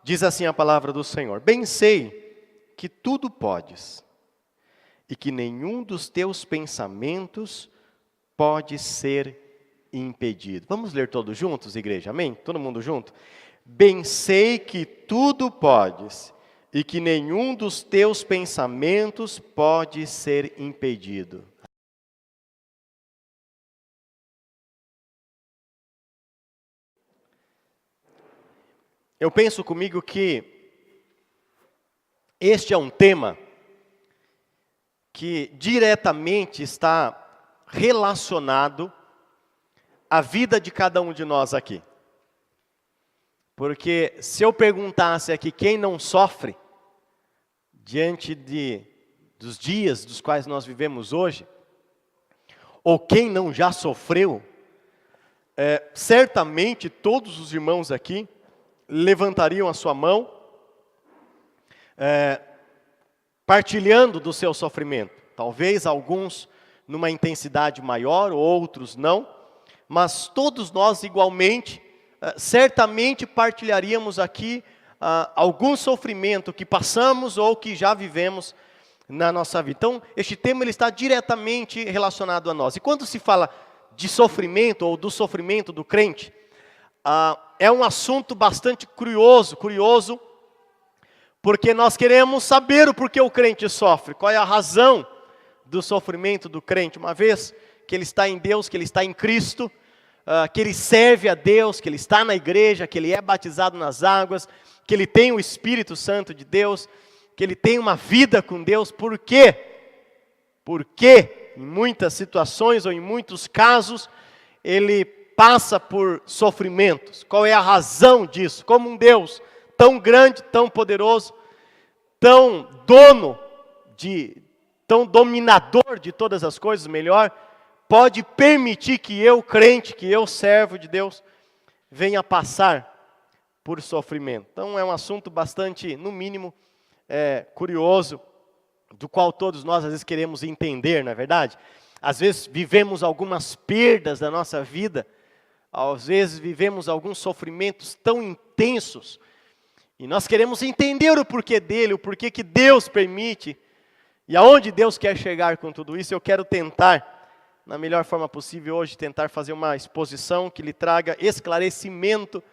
Diz assim a palavra do Senhor: bem sei que tudo podes, e que nenhum dos teus pensamentos pode ser impedido. Vamos ler todos juntos, igreja? Amém? Todo mundo junto? Bem sei que tudo podes, e que nenhum dos teus pensamentos pode ser impedido. Eu penso comigo que este é um tema que diretamente está relacionado à vida de cada um de nós aqui. Porque se eu perguntasse aqui quem não sofre diante dos dias dos quais nós vivemos hoje, ou quem não já sofreu, certamente todos os irmãos aqui levantariam a sua mão, partilhando do seu sofrimento. Talvez alguns numa intensidade maior, outros não, mas todos nós igualmente, certamente partilharíamos aqui algum sofrimento que passamos ou que já vivemos na nossa vida. Então, este tema ele está diretamente relacionado a nós. E quando se fala de sofrimento ou do sofrimento do crente, é um assunto bastante curioso, porque nós queremos saber o porquê o crente sofre, qual é a razão do sofrimento do crente, uma vez que ele está em Deus, que ele está em Cristo, que ele serve a Deus, que ele está na igreja, que ele é batizado nas águas, que ele tem o Espírito Santo de Deus, que ele tem uma vida com Deus. Por quê? Porque em muitas situações ou em muitos casos ele passa por sofrimentos. Qual é a razão disso? Como um Deus tão grande, tão poderoso, tão dominador de todas as coisas, melhor, pode permitir que eu, crente, que eu, servo de Deus, venha passar por sofrimento. Então é um assunto bastante, no mínimo, curioso, do qual todos nós às vezes queremos entender, não é verdade? Às vezes vivemos algumas perdas da nossa vida, às vezes vivemos alguns sofrimentos tão intensos, e nós queremos entender o porquê dele, o porquê que Deus permite, e aonde Deus quer chegar com tudo isso. Eu quero tentar, na melhor forma possível hoje, tentar fazer uma exposição que lhe traga esclarecimento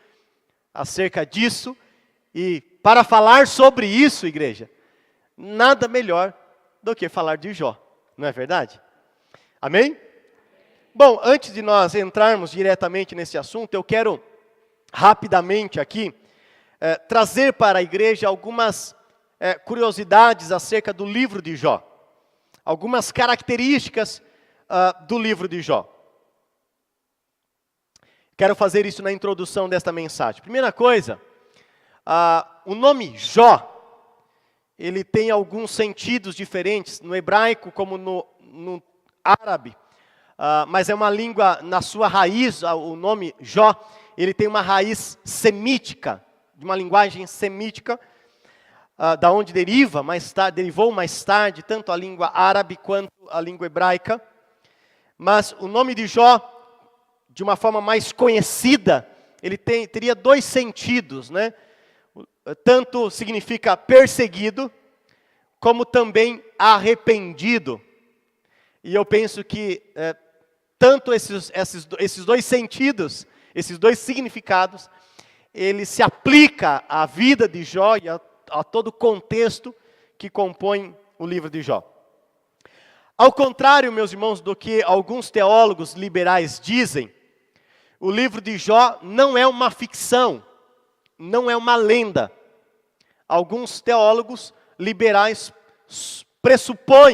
acerca disso. E para falar sobre isso, igreja, nada melhor do que falar de Jó, não é verdade? Amém? Bom, antes de nós entrarmos diretamente nesse assunto, eu quero rapidamente aqui trazer para a igreja algumas curiosidades acerca do livro de Jó. Algumas características do livro de Jó. Quero fazer isso na introdução desta mensagem. Primeira coisa, o nome Jó, ele tem alguns sentidos diferentes, no hebraico como no árabe. Mas é uma língua, na sua raiz, o nome Jó, ele tem uma raiz semítica, de uma linguagem semítica, da onde derivou mais tarde, tanto a língua árabe quanto a língua hebraica. Mas o nome de Jó, de uma forma mais conhecida, ele teria dois sentidos, né? Tanto significa perseguido, como também arrependido. E eu penso que tanto esses dois sentidos, esses dois significados, ele se aplica à vida de Jó e a todo o contexto que compõe o livro de Jó. Ao contrário, meus irmãos, do que alguns teólogos liberais dizem, o livro de Jó não é uma ficção, não é uma lenda. Alguns teólogos liberais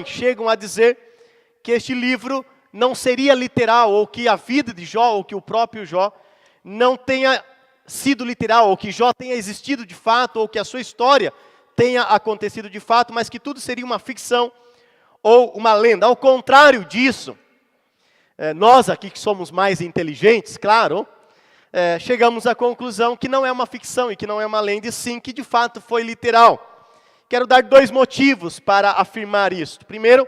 chegam a dizer que este livro não seria literal, ou que a vida de Jó, ou que o próprio Jó não tenha sido literal, ou que Jó tenha existido de fato, ou que a sua história tenha acontecido de fato, mas que tudo seria uma ficção ou uma lenda. Ao contrário disso, nós aqui que somos mais inteligentes, claro, chegamos à conclusão que não é uma ficção e que não é uma lenda, e sim que de fato foi literal. Quero dar dois motivos para afirmar isto. Primeiro,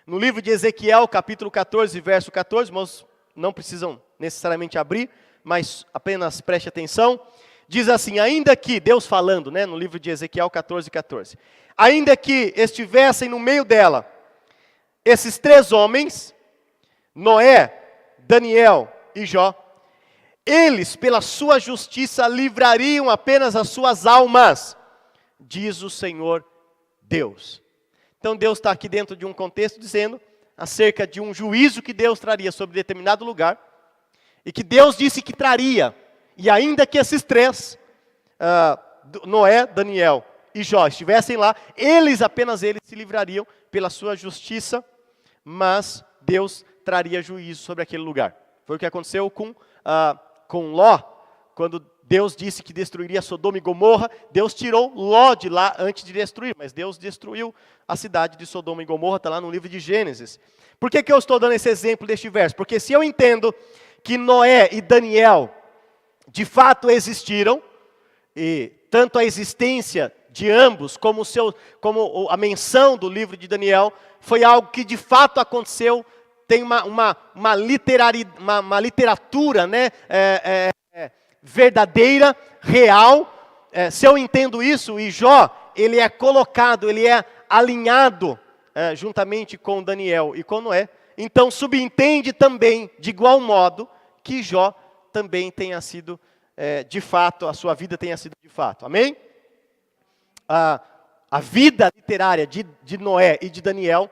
no livro de Ezequiel, capítulo 14, verso 14, irmãos, não precisam necessariamente abrir, mas apenas preste atenção. diz assim, ainda que, Deus falando, né, no livro de Ezequiel 14:14, ainda que estivessem no meio dela esses 3 homens, Noé, Daniel e Jó, eles, pela sua justiça, livrariam apenas as suas almas, diz o Senhor Deus. Então Deus está aqui dentro de um contexto dizendo acerca de um juízo que Deus traria sobre determinado lugar, e que Deus disse que traria, e ainda que esses 3, Noé, Daniel e Jó, estivessem lá, apenas eles se livrariam pela sua justiça, mas Deus traria juízo sobre aquele lugar. Foi o que aconteceu com Ló, quando Deus disse que destruiria Sodoma e Gomorra. Deus tirou Ló de lá antes de destruir, mas Deus destruiu a cidade de Sodoma e Gomorra, está lá no livro de Gênesis. Por que eu estou dando esse exemplo deste verso? Porque se eu entendo que Noé e Daniel de fato existiram, e tanto a existência de ambos, como a menção do livro de Daniel, foi algo que de fato aconteceu, tem uma literatura, né, verdadeira, real. Se eu entendo isso, e Jó, ele é colocado, ele é alinhado juntamente com Daniel e com Noé, então subentende também, de igual modo, que Jó também tenha sido de fato, a sua vida tenha sido de fato. Amém? A vida literária de Noé e de Daniel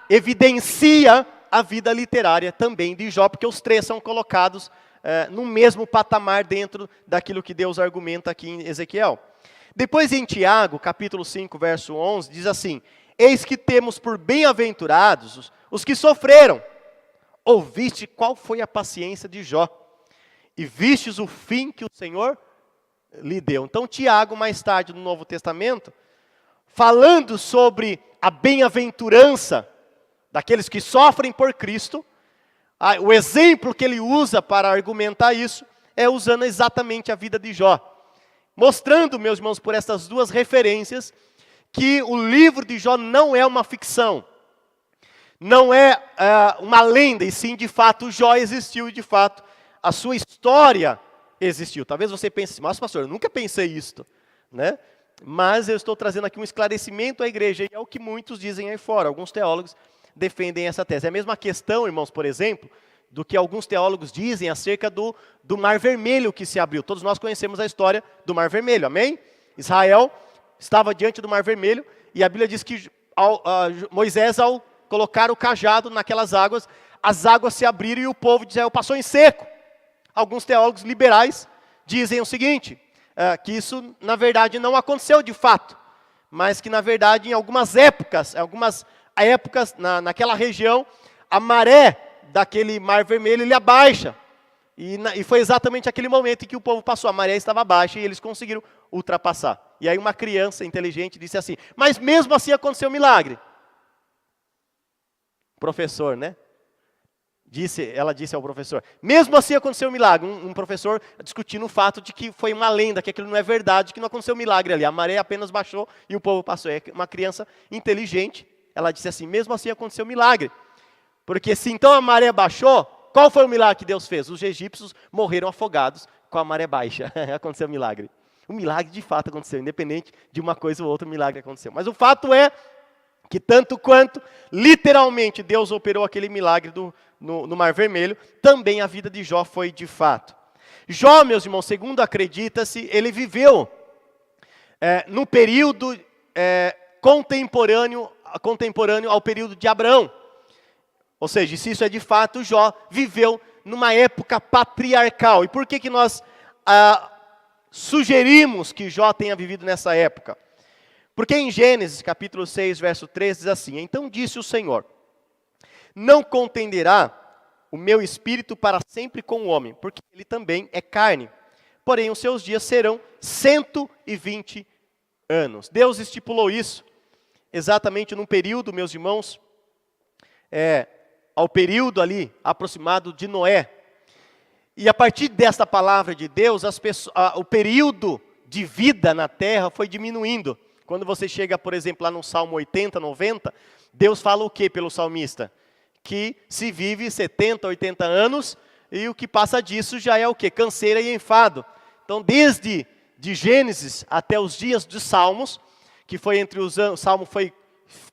evidencia a vida literária também de Jó, porque os 3 são colocados no mesmo patamar dentro daquilo que Deus argumenta aqui em Ezequiel. Depois em Tiago, capítulo 5, verso 11, diz assim, eis que temos por bem-aventurados os que sofreram. Ouviste qual foi a paciência de Jó, e vistes o fim que o Senhor lhe deu. Então Tiago, mais tarde no Novo Testamento, falando sobre a bem-aventurança daqueles que sofrem por Cristo, o exemplo que ele usa para argumentar isso é usando exatamente a vida de Jó. Mostrando, meus irmãos, por essas 2 referências, que o livro de Jó não é uma ficção, não é uma lenda, e sim, de fato, Jó existiu e, de fato, a sua história existiu. Talvez você pense, mas pastor, eu nunca pensei isto, né? Mas eu estou trazendo aqui um esclarecimento à igreja, e é o que muitos dizem aí fora. Alguns teólogos defendem essa tese. É a mesma questão, irmãos, por exemplo, do que alguns teólogos dizem acerca do Mar Vermelho que se abriu. Todos nós conhecemos a história do Mar Vermelho, amém? Israel estava diante do Mar Vermelho, e a Bíblia diz que Moisés, ao colocar o cajado naquelas águas, as águas se abriram e o povo de Israel passou em seco. Alguns teólogos liberais dizem o seguinte, que isso na verdade não aconteceu de fato, mas que na verdade em algumas épocas naquela região, a maré daquele Mar Vermelho ele abaixa, e foi exatamente aquele momento em que o povo passou, a maré estava baixa e eles conseguiram ultrapassar. E aí uma criança inteligente disse assim, mas mesmo assim aconteceu um milagre. Professor, né? Ela disse ao professor, mesmo assim aconteceu um milagre. Um professor discutindo o fato de que foi uma lenda, que aquilo não é verdade, que não aconteceu um milagre ali. A maré apenas baixou e o povo passou. É uma criança inteligente, ela disse assim, mesmo assim aconteceu um milagre. Porque se então a maré baixou, qual foi o milagre que Deus fez? Os egípcios morreram afogados com a maré baixa. Aconteceu um milagre. O milagre de fato aconteceu, independente de uma coisa ou outra, o milagre aconteceu. Mas o fato é que tanto quanto, literalmente, Deus operou aquele milagre no Mar Vermelho, também a vida de Jó foi de fato. Jó, meus irmãos, segundo acredita-se, ele viveu no período contemporâneo ao período de Abraão. Ou seja, se isso é de fato, Jó viveu numa época patriarcal. E por que nós sugerimos que Jó tenha vivido nessa época? Porque em Gênesis, capítulo 6, verso 3, diz assim, então disse o Senhor, não contenderá o meu espírito para sempre com o homem, porque ele também é carne. Porém, os seus dias serão 120 anos. Deus estipulou isso exatamente num período, meus irmãos, ao período ali aproximado de Noé. E a partir desta palavra de Deus, o período de vida na terra foi diminuindo. Quando você chega, por exemplo, lá no Salmo 80, 90, Deus fala o que pelo salmista? Que se vive 70, 80 anos, e o que passa disso já é o que? Canseira e enfado. Então, desde de Gênesis até os dias dos Salmos, que foi entre os anos, o Salmo foi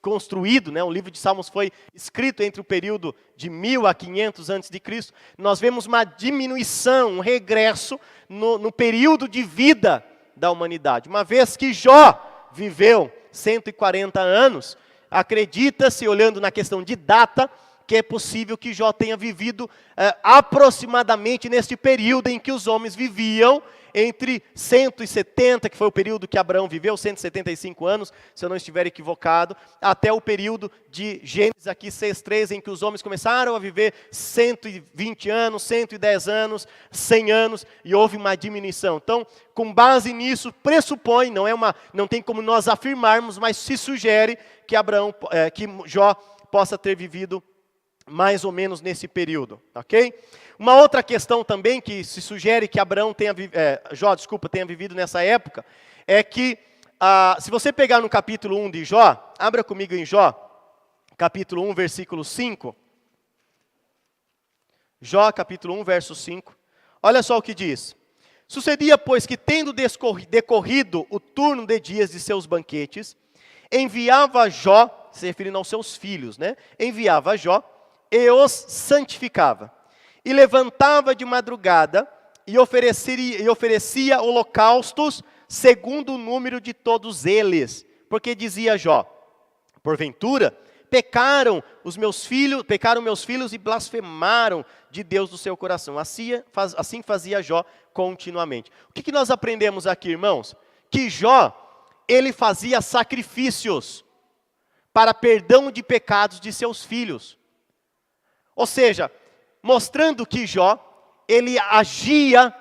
construído, né? O livro de Salmos foi escrito entre o período de 1000 a 500 antes de Cristo. Nós vemos uma diminuição, um regresso no período de vida da humanidade. Uma vez que Jó viveu 140 anos, acredita-se, olhando na questão de data, que é possível que Jó tenha vivido aproximadamente neste período em que os homens viviam, entre 170, que foi o período que Abraão viveu, 175 anos, se eu não estiver equivocado, até o período de Gênesis aqui 6:3, em que os homens começaram a viver 120 anos, 110 anos, 100 anos, e houve uma diminuição. Então, com base nisso, pressupõe, não tem como nós afirmarmos, mas se sugere que que Jó possa ter vivido mais ou menos nesse período, ok? Uma outra questão também que se sugere que Jó tenha vivido nessa época, é que, se você pegar no capítulo 1 de Jó, abra comigo em Jó, capítulo 1, versículo 5. Jó, capítulo 1, verso 5. Olha só o que diz. Sucedia, pois, que tendo decorrido o turno de dias de seus banquetes, enviava Jó, se referindo aos seus filhos, né? Enviava Jó e os santificava. E levantava de madrugada e oferecia holocaustos segundo o número de todos eles. Porque dizia Jó, porventura, pecaram meus filhos e blasfemaram de Deus do seu coração. Assim fazia Jó continuamente. O que nós aprendemos aqui, irmãos? Que Jó, ele fazia sacrifícios para perdão de pecados de seus filhos. Ou seja, mostrando que Jó, ele agia,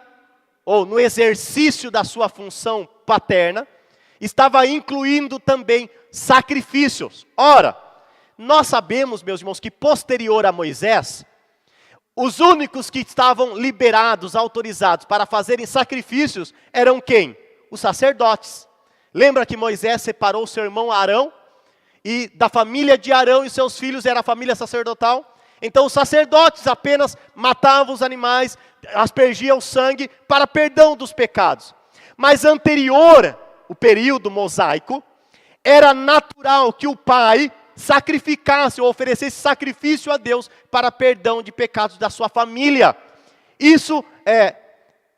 ou no exercício da sua função paterna, estava incluindo também sacrifícios. Ora, nós sabemos, meus irmãos, que posterior a Moisés, os únicos que estavam liberados, autorizados para fazerem sacrifícios eram quem? Os sacerdotes. Lembra que Moisés separou seu irmão Arão, e da família de Arão e seus filhos era a família sacerdotal? Então os sacerdotes apenas matavam os animais, aspergiam o sangue para perdão dos pecados. Mas anterior, o período mosaico, era natural que o pai sacrificasse ou oferecesse sacrifício a Deus para perdão de pecados da sua família. Isso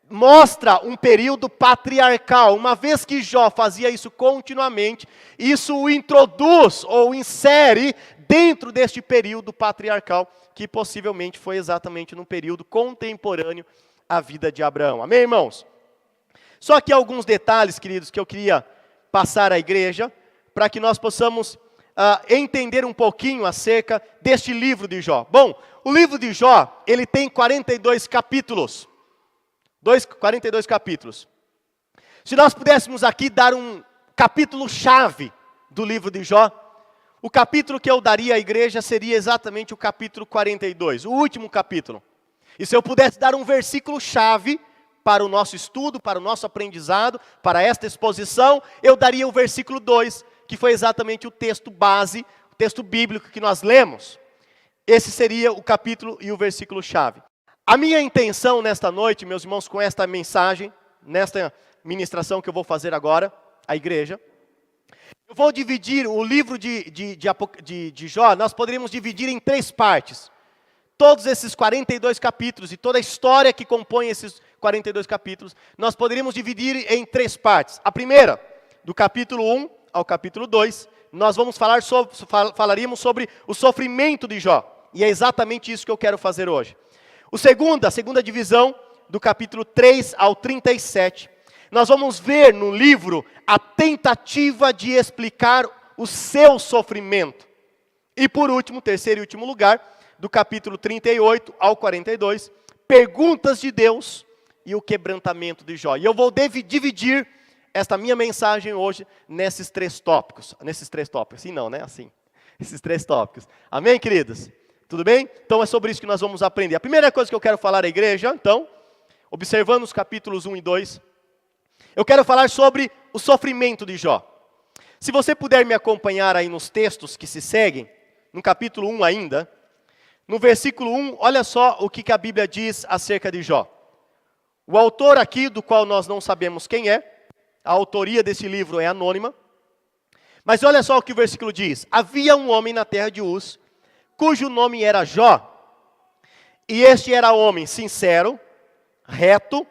mostra um período patriarcal. Uma vez que Jó fazia isso continuamente, isso o introduz ou insere dentro deste período patriarcal, que possivelmente foi exatamente no período contemporâneo à vida de Abraão. Amém, irmãos? Só que alguns detalhes, queridos, que eu queria passar à igreja, para que nós possamos entender um pouquinho acerca deste livro de Jó. Bom, o livro de Jó, ele tem 42 capítulos. 42 capítulos. Se nós pudéssemos aqui dar um capítulo-chave do livro de Jó, o capítulo que eu daria à igreja seria exatamente o capítulo 42, o último capítulo. E se eu pudesse dar um versículo-chave para o nosso estudo, para o nosso aprendizado, para esta exposição, eu daria o versículo 2, que foi exatamente o texto base, o texto bíblico que nós lemos. Esse seria o capítulo e o versículo-chave. A minha intenção nesta noite, meus irmãos, com esta mensagem, nesta ministração que eu vou fazer agora, à igreja, eu vou dividir o livro de Jó, nós poderíamos dividir em 3 partes. Todos esses 42 capítulos e toda a história que compõe esses 42 capítulos, nós poderíamos dividir em 3 partes. A primeira, do capítulo 1 ao capítulo 2, nós falaríamos sobre o sofrimento de Jó. E é exatamente isso que eu quero fazer hoje. A segunda divisão, do capítulo 3 ao 37, nós vamos ver no livro a tentativa de explicar o seu sofrimento. E por último, terceiro e último lugar, do capítulo 38 ao 42, perguntas de Deus e o quebrantamento de Jó. E eu vou dividir esta minha mensagem hoje nesses 3 tópicos. Assim não, né? Assim. Esses 3 tópicos. Amém, queridos? Tudo bem? Então é sobre isso que nós vamos aprender. A primeira coisa que eu quero falar à igreja, então, observando os capítulos 1 e 2, eu quero falar sobre o sofrimento de Jó. Se você puder me acompanhar aí nos textos que se seguem, no capítulo 1 ainda, no versículo 1, olha só o que a Bíblia diz acerca de Jó. O autor aqui, do qual nós não sabemos quem é, a autoria desse livro é anônima, mas olha só o que o versículo diz. Havia um homem na terra de Uz, cujo nome era Jó, e este era homem sincero, reto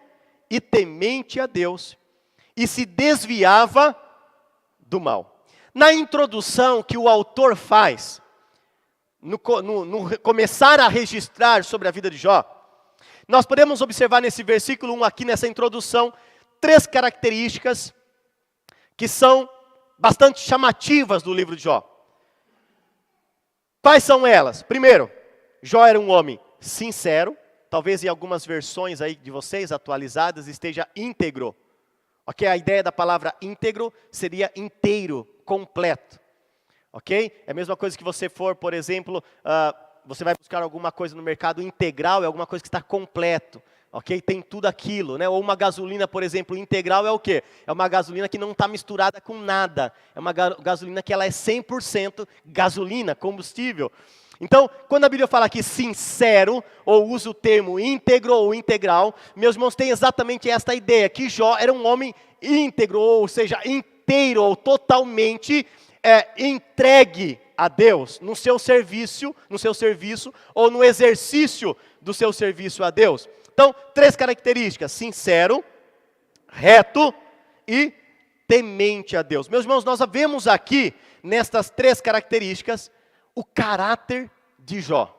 e temente a Deus, e se desviava do mal. Na introdução que o autor faz, no começar a registrar sobre a vida de Jó, nós podemos observar nesse versículo 1 aqui, nessa introdução, 3 características que são bastante chamativas do livro de Jó. Quais são elas? Primeiro, Jó era um homem sincero, talvez em algumas versões aí de vocês atualizadas esteja íntegro. Ok? A ideia da palavra íntegro seria inteiro, completo. Ok? É a mesma coisa que você for, por exemplo, você vai buscar alguma coisa no mercado integral, é alguma coisa que está completo. Ok? Tem tudo aquilo, né? Ou uma gasolina, por exemplo, integral é o quê? É uma gasolina que não está misturada com nada. É uma gasolina que ela é 100% gasolina, combustível. Então, quando a Bíblia fala aqui sincero, ou usa o termo íntegro ou integral, meus irmãos, tem exatamente esta ideia, que Jó era um homem íntegro, ou seja, inteiro, ou totalmente entregue a Deus, no seu serviço, ou no exercício do seu serviço a Deus. Então, 3 características: sincero, reto e temente a Deus. Meus irmãos, nós vemos aqui, nestas 3 características, o caráter de Jó.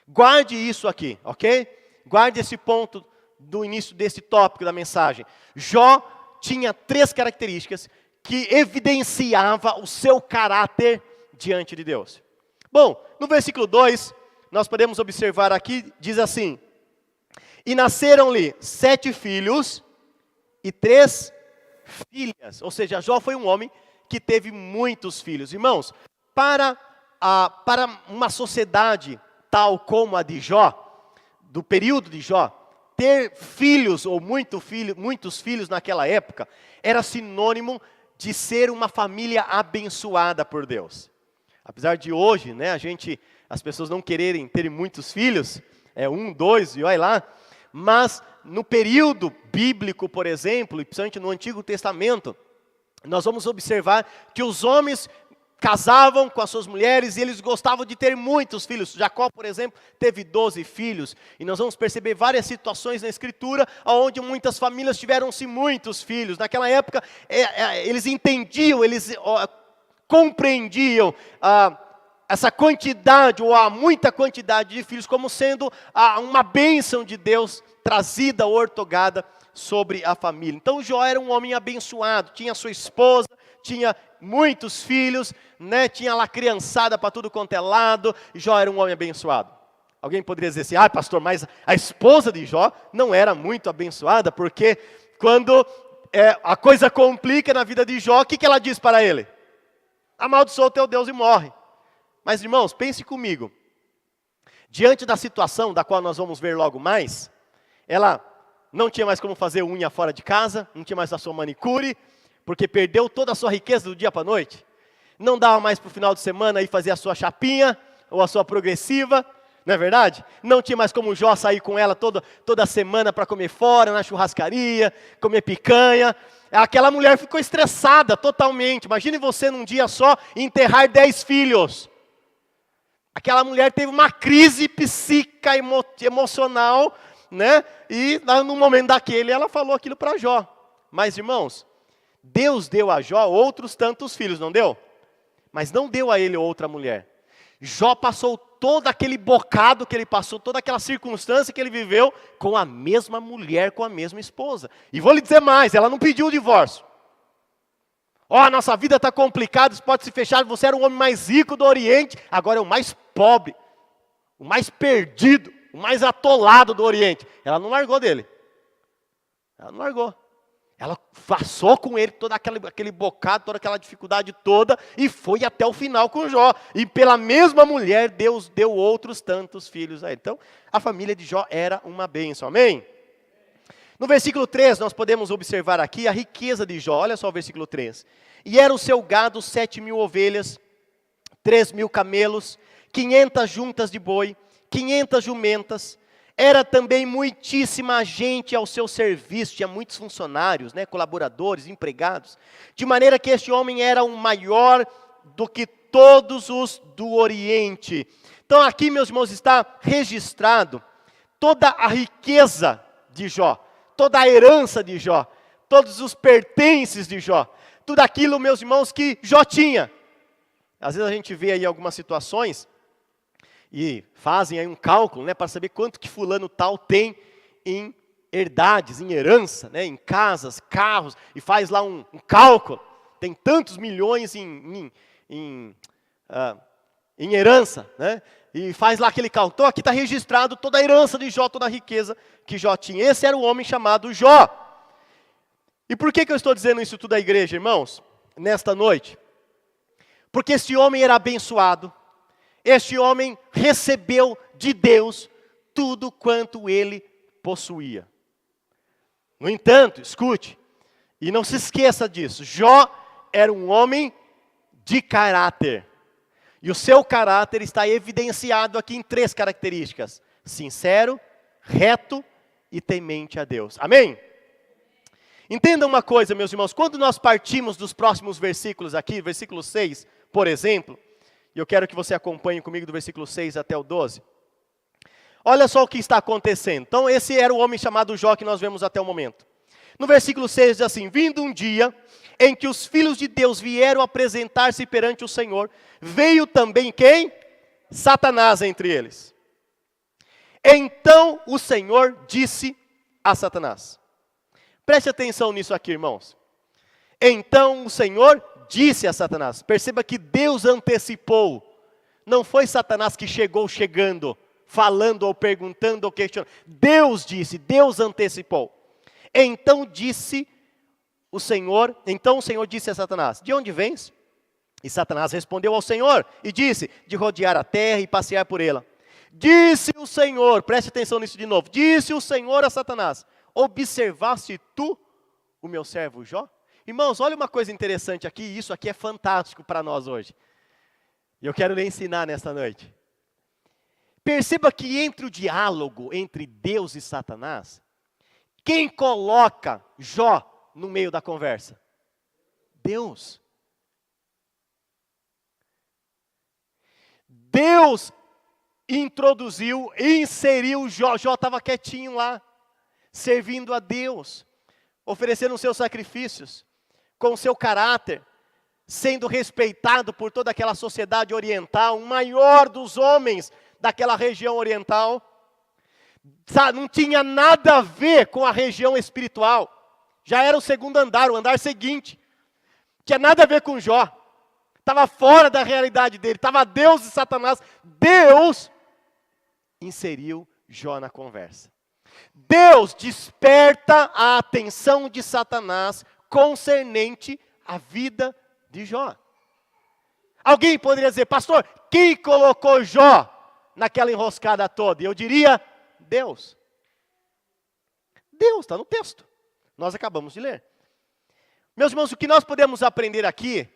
Guarde isso aqui, ok? Guarde esse ponto do início desse tópico da mensagem. Jó tinha 3 características que evidenciava o seu caráter diante de Deus. Bom, no versículo 2, nós podemos observar aqui, diz assim: e nasceram-lhe 7 filhos e 3 filhas. Ou seja, Jó foi um homem que teve muitos filhos. Irmãos, para uma sociedade tal como a de Jó, do período de Jó, ter filhos ou muitos filhos naquela época, era sinônimo de ser uma família abençoada por Deus. Apesar de hoje, né, as pessoas não quererem ter muitos filhos, 1, 2 e olha lá, mas no período bíblico, por exemplo, e principalmente no Antigo Testamento, nós vamos observar que os homens casavam com as suas mulheres e eles gostavam de ter muitos filhos. Jacó, por exemplo, teve 12 filhos. E nós vamos perceber várias situações na Escritura onde muitas famílias tiveram-se muitos filhos. Naquela época, eles entendiam, eles compreendiam essa quantidade, ou a muita quantidade de filhos, como sendo uma bênção de Deus trazida, ortogada sobre a família. Então Jó era um homem abençoado, tinha sua esposa, tinha muitos filhos, né? Tinha lá criançada para tudo quanto é lado. Jó era um homem abençoado. Alguém poderia dizer assim: pastor, mas a esposa de Jó não era muito abençoada, porque quando a coisa complica na vida de Jó, o que ela diz para ele? Amaldiçoa o teu Deus e morre. Mas irmãos, pense comigo, diante da situação da qual nós vamos ver logo mais, ela não tinha mais como fazer unha fora de casa, não tinha mais a sua manicure, porque perdeu toda a sua riqueza do dia para a noite. Não dava mais para o final de semana ir fazer a sua chapinha, ou a sua progressiva, não é verdade? Não tinha mais como Jó sair com ela toda semana para comer fora, na churrascaria, comer picanha. Aquela mulher ficou estressada totalmente. Imagine você num dia só enterrar 10 filhos. Aquela mulher teve uma crise psíquica, emocional, né? E no momento daquele ela falou aquilo para Jó. Mas irmãos, Deus deu a Jó outros tantos filhos, não deu? Mas não deu a ele outra mulher. Jó passou todo aquele bocado que ele passou, toda aquela circunstância que ele viveu com a mesma mulher, com a mesma esposa. E vou lhe dizer mais, ela não pediu o divórcio. A nossa vida está complicada, isso pode se fechar, você era o homem mais rico do Oriente, agora é o mais pobre, o mais perdido, o mais atolado do Oriente. Ela não largou dele. Ela não largou. Ela passou com ele todo aquele bocado, toda aquela dificuldade toda, e foi até o final com Jó. E pela mesma mulher, Deus deu outros tantos filhos a ele. Então, a família de Jó era uma bênção, amém? No versículo 3, nós podemos observar aqui a riqueza de Jó. Olha só o versículo 3. E era o seu gado 7.000 ovelhas, 3.000 camelos, 500 juntas de boi, 500 jumentas. era também muitíssima gente ao seu serviço, tinha muitos funcionários, né, colaboradores, empregados, de maneira que este homem era o maior do que todos os do Oriente. Então aqui, meus irmãos, está registrado toda a riqueza de Jó, toda a herança de Jó, todos os pertences de Jó, tudo aquilo, meus irmãos, que Jó tinha. Às vezes a gente vê aí algumas situações e fazem aí um cálculo, né, para saber quanto que fulano tal tem em herdades, em herança, né, em casas, carros, e faz lá um cálculo. Tem tantos milhões em herança, né, e faz lá aquele cálculo. Então aqui está registrado toda a herança de Jó, toda a riqueza que Jó tinha. Esse era o homem chamado Jó. E por que eu estou dizendo isso tudo à igreja, irmãos, nesta noite? Porque esse homem era abençoado. Este homem recebeu de Deus tudo quanto ele possuía. No entanto, escute, e não se esqueça disso, Jó era um homem de caráter. E o seu caráter está evidenciado aqui em 3 características: sincero, reto e temente a Deus. Amém? Entenda uma coisa, meus irmãos, quando nós partimos dos próximos versículos aqui, versículo 6, por exemplo, e eu quero que você acompanhe comigo do versículo 6 até o 12. Olha só o que está acontecendo. Então esse era o homem chamado Jó que nós vemos até o momento. No versículo 6 diz assim: vindo um dia em que os filhos de Deus vieram apresentar-se perante o Senhor, veio também quem? Satanás entre eles. Então o Senhor disse a Satanás. Preste atenção nisso aqui, irmãos. Então o Senhor disse a Satanás. Perceba que Deus antecipou. Não foi Satanás que chegou chegando, falando ou perguntando ou questionando. Deus disse, Deus antecipou. Então o Senhor disse a Satanás: de onde vens? E Satanás respondeu ao Senhor e disse: de rodear a terra e passear por ela. Disse o Senhor, preste atenção nisso de novo. Disse o Senhor a Satanás: observaste tu o meu servo Jó? Irmãos, olha uma coisa interessante aqui, e isso aqui é fantástico para nós hoje. E eu quero lhe ensinar nesta noite. Perceba que entre o diálogo entre Deus e Satanás, quem coloca Jó no meio da conversa? Deus. Deus introduziu, inseriu Jó. Jó estava quietinho lá, servindo a Deus, oferecendo os seus sacrifícios, com o seu caráter, sendo respeitado por toda aquela sociedade oriental, o maior dos homens daquela região oriental. Não tinha nada a ver com a região espiritual, já era o segundo andar, o andar seguinte. Tinha nada a ver com Jó, estava fora da realidade dele, estava Deus e Satanás. Deus inseriu Jó na conversa. Deus desperta a atenção de Satanás concernente à vida de Jó. Alguém poderia dizer: pastor, quem colocou Jó naquela enroscada toda? E eu diria: Deus. Deus, está no texto. Nós acabamos de ler. Meus irmãos, o que nós podemos aprender aqui,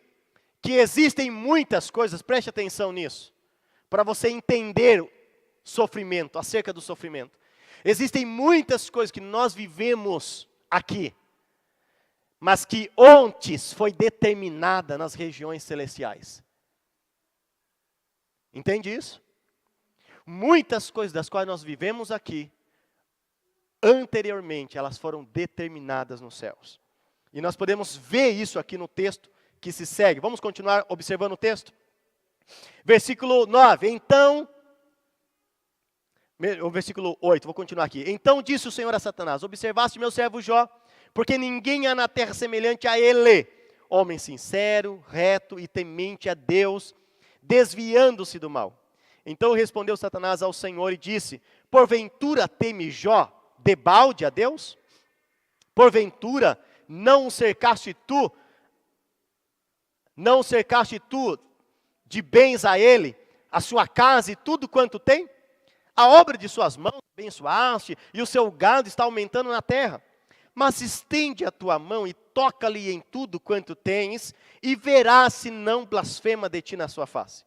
que existem muitas coisas, preste atenção nisso, para você entender o sofrimento, acerca do sofrimento. Existem muitas coisas que nós vivemos aqui, mas que antes foi determinada nas regiões celestiais. Entende isso? Muitas coisas das quais nós vivemos aqui, anteriormente, elas foram determinadas nos céus. E nós podemos ver isso aqui no texto que se segue. Vamos continuar observando o texto? Versículo 9. Então, o versículo 8, vou continuar aqui. Então disse o Senhor a Satanás: observaste meu servo Jó, porque ninguém há na terra semelhante a ele, homem sincero, reto e temente a Deus, desviando-se do mal. Então respondeu Satanás ao Senhor e disse: porventura teme Jó debalde a Deus? Porventura não o cercaste tu de bens a ele, a sua casa e tudo quanto tem? A obra de suas mãos abençoaste, e o seu gado está aumentando na terra. Mas estende a tua mão e toca-lhe em tudo quanto tens, e verás se não blasfema de ti na sua face.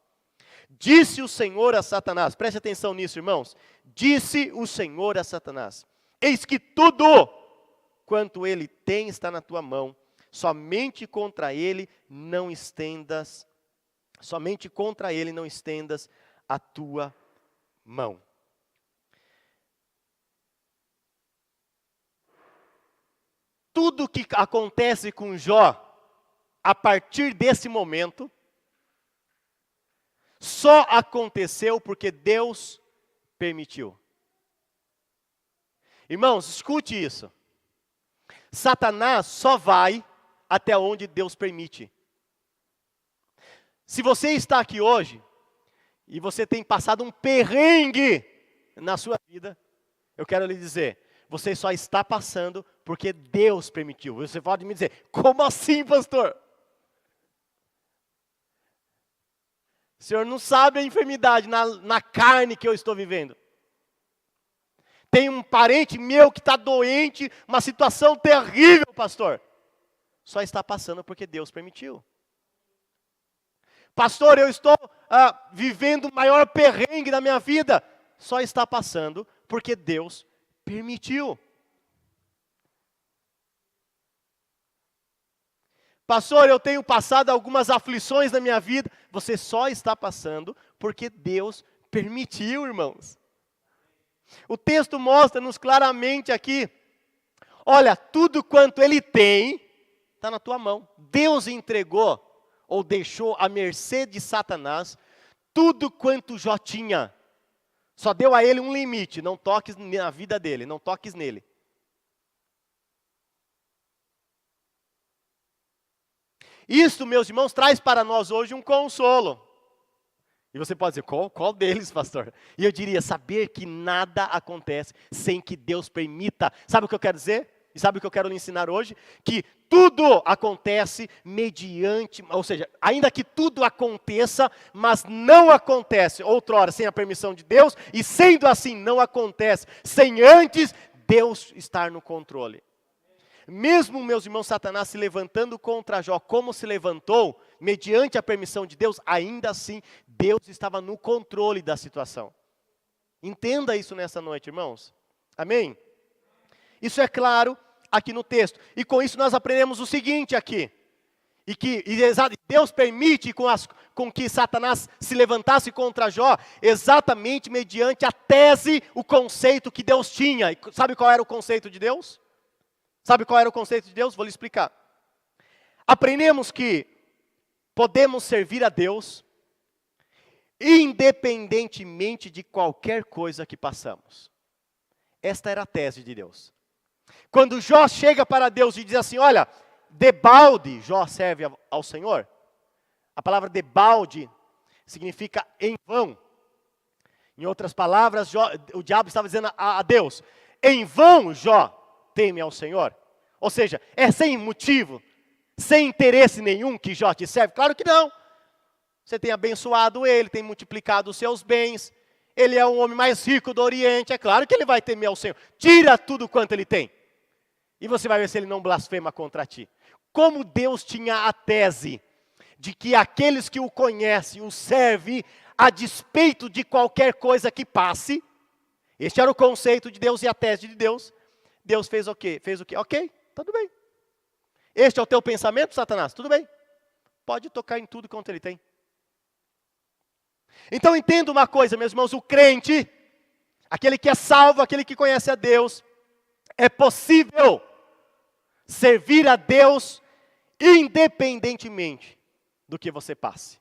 Disse o Senhor a Satanás, preste atenção nisso, irmãos. Disse o Senhor a Satanás: eis que tudo quanto ele tem está na tua mão, somente contra ele não estendas a tua mão. Tudo que acontece com Jó, a partir desse momento, só aconteceu porque Deus permitiu. Irmãos, escute isso. Satanás só vai até onde Deus permite. Se você está aqui hoje, e você tem passado um perrengue na sua vida, eu quero lhe dizer, você só está passando porque Deus permitiu. Você pode me dizer, como assim, pastor? O senhor não sabe a enfermidade na carne que eu estou vivendo. Tem um parente meu que está doente, uma situação terrível, pastor. Só está passando porque Deus permitiu. Pastor, eu estou vivendo o maior perrengue da minha vida. Só está passando porque Deus permitiu. Pastor, eu tenho passado algumas aflições na minha vida. Você só está passando porque Deus permitiu, irmãos. O texto mostra-nos claramente aqui. Olha, tudo quanto ele tem, está na tua mão. Deus entregou, ou deixou à mercê de Satanás, tudo quanto Jó tinha. Só deu a ele um limite, não toques na vida dele, não toques nele. Isso, meus irmãos, traz para nós hoje um consolo. E você pode dizer, qual deles, pastor? E eu diria, saber que nada acontece sem que Deus permita. Sabe o que eu quero dizer? E sabe o que eu quero lhe ensinar hoje? Que tudo acontece mediante, ou seja, ainda que tudo aconteça, mas não acontece outrora sem a permissão de Deus, e sendo assim não acontece sem antes Deus estar no controle. Mesmo, meus irmãos, Satanás se levantando contra Jó, como se levantou, mediante a permissão de Deus, ainda assim, Deus estava no controle da situação. Entenda isso nessa noite, irmãos. Amém? Isso é claro aqui no texto. E com isso nós aprendemos o seguinte aqui. Deus permite com que Satanás se levantasse contra Jó, exatamente mediante a tese, o conceito que Deus tinha. E sabe qual era o conceito de Deus? Sabe qual era o conceito de Deus? Vou lhe explicar. Aprendemos que podemos servir a Deus independentemente de qualquer coisa que passamos. Esta era a tese de Deus. Quando Jó chega para Deus e diz assim, olha, debalde Jó serve ao Senhor. A palavra debalde significa em vão. Em outras palavras, o diabo estava dizendo a Deus, em vão Jó teme ao Senhor. Ou seja, é sem motivo, sem interesse nenhum que Jó te serve? Claro que não. Você tem abençoado ele, tem multiplicado os seus bens. Ele é o homem mais rico do Oriente, é claro que ele vai temer ao Senhor. Tira tudo quanto ele tem. E você vai ver se ele não blasfema contra ti. Como Deus tinha a tese de que aqueles que o conhecem, o servem, a despeito de qualquer coisa que passe. Este era o conceito de Deus e a tese de Deus. Deus fez o quê? Fez o quê? Ok, tudo bem. Este é o teu pensamento, Satanás? Tudo bem. Pode tocar em tudo quanto ele tem. Então entenda uma coisa, meus irmãos, o crente, aquele que é salvo, aquele que conhece a Deus, é possível servir a Deus independentemente do que você passe.